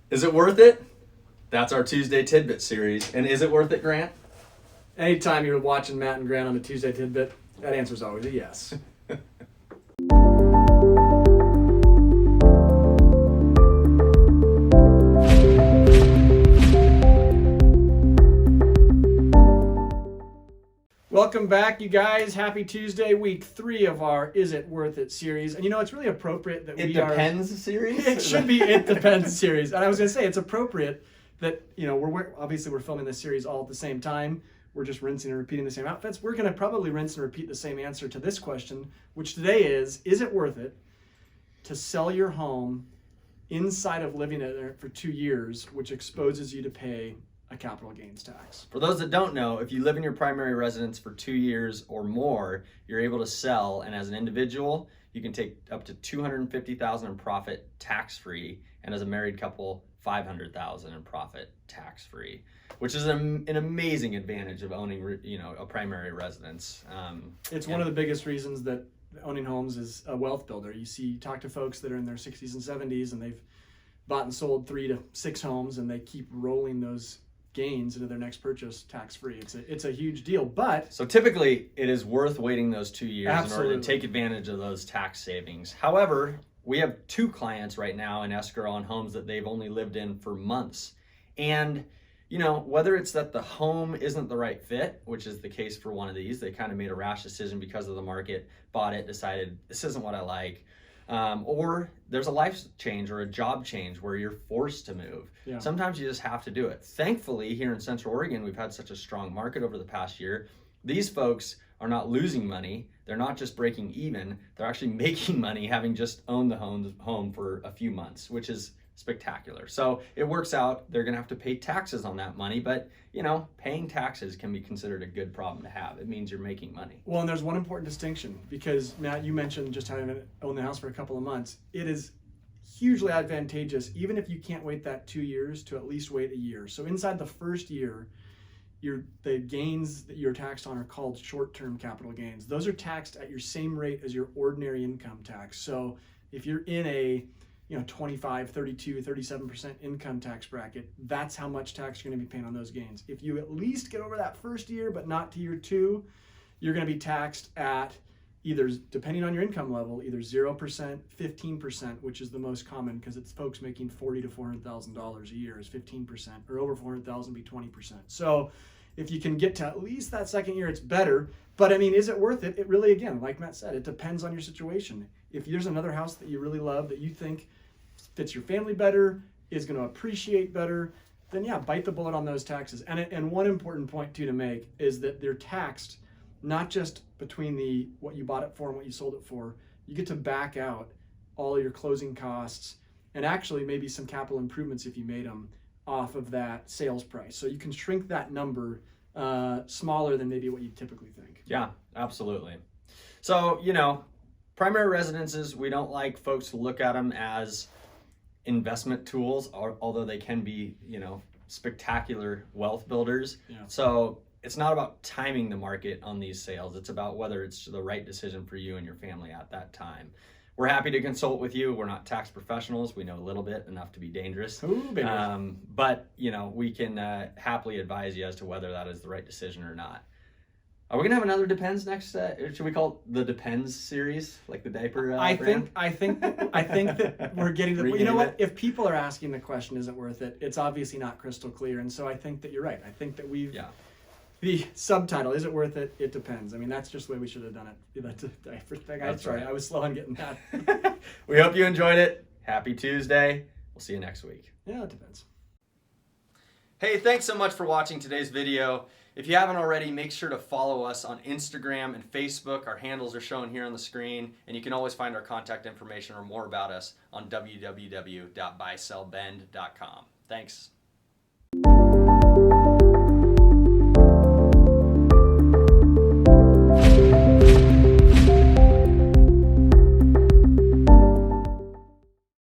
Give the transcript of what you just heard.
Is it worth it? That's our Tuesday Tidbit series. And is it worth it, Grant? Anytime you're watching Matt and Grant on the Tuesday Tidbit, that answer is always a yes. Welcome back, you guys. Happy Tuesday, week 3 of our Is It Worth It series. And you know, it's really appropriate that It Depends series? It should be It Depends series. And I was going to say, it's appropriate that, you know, we're filming this series all at the same time. We're just rinsing and repeating the same outfits. We're going to probably rinse and repeat the same answer to this question, which today is it worth it to sell your home inside of living in it for 2 years, which exposes you to pay a capital gains tax? For those that don't know, if you live in your primary residence for 2 years or more, you're able to sell, and as an individual, you can take up to $250,000 in profit tax-free, and as a married couple, $500,000 in profit tax-free, which is an amazing advantage of owning, you know, a primary residence. It's one of the biggest reasons that owning homes is a wealth builder. You talk to folks that are in their 60s and 70s, and they've bought and sold 3 to 6 homes, and they keep rolling those gains into their next purchase tax-free. It's a huge deal, but so typically it is worth waiting those 2 years absolutely, in order to take advantage of those tax savings. However, we have 2 clients right now in escrow on homes that they've only lived in for months. And, you know, whether it's that the home isn't the right fit, which is the case for one of these, they kind of made a rash decision because of the market, bought it, decided this isn't what I like. Or there's a life change or a job change where you're forced to move. Yeah. Sometimes you just have to do it. Thankfully, here in Central Oregon, we've had such a strong market over the past year. These folks are not losing money. They're not just breaking even. They're actually making money having just owned the home for a few months, which is spectacular. So it works out. They're going to have to pay taxes on that money, but you know, paying taxes can be considered a good problem to have. It means you're making money. Well, and there's one important distinction, because Matt, you mentioned just having owned the house for a couple of months. It is hugely advantageous, even if you can't wait that 2 years, to at least wait a year. So inside the first year, the gains that you're taxed on are called short-term capital gains. Those are taxed at your same rate as your ordinary income tax. So if you're in a 25, 32, 37% income tax bracket, that's how much tax you're going to be paying on those gains. If you at least get over that first year, but not to year 2, you're going to be taxed at either, depending on your income level, either 0%, 15%, which is the most common because it's folks making $40,000 to $400,000 a year is 15%, or over $400,000 be 20%. So if you can get to at least that second year, it's better. But I mean, is it worth it? It really, again, like Matt said, it depends on your situation. If there's another house that you really love that you think fits your family better, is going to appreciate better, then yeah, bite the bullet on those taxes. And one important point too to make is that they're taxed not just between what you bought it for and what you sold it for. You get to back out all your closing costs and actually maybe some capital improvements if you made them off of that sales price. So you can shrink that number smaller than maybe what you typically think. Yeah, absolutely. So, you know, primary residences, we don't like folks to look at them as investment tools, although they can be, you know, spectacular wealth builders. Yeah. So it's not about timing the market on these sales. It's about whether it's the right decision for you and your family at that time. We're happy to consult with you. We're not tax professionals. We know a little bit, enough to be dangerous. Ooh, baby. But, you know, we can happily advise you as to whether that is the right decision or not. Are we gonna have another Depends next? Should we call it the Depends series, like the diaper? I think that we're getting to. You know what? If people are asking the question, is it worth it? It's obviously not crystal clear, and so I think that you're right. I think that we've. Yeah. The subtitle, is it worth it? It depends. I mean, that's just the way we should have done it. I'm sorry, I was slow on getting that. We hope you enjoyed it. Happy Tuesday. We'll see you next week. Yeah, it depends. Hey, thanks so much for watching today's video. If you haven't already, make sure to follow us on Instagram and Facebook. Our handles are shown here on the screen, and you can always find our contact information or more about us on www.buysellbend.com. Thanks.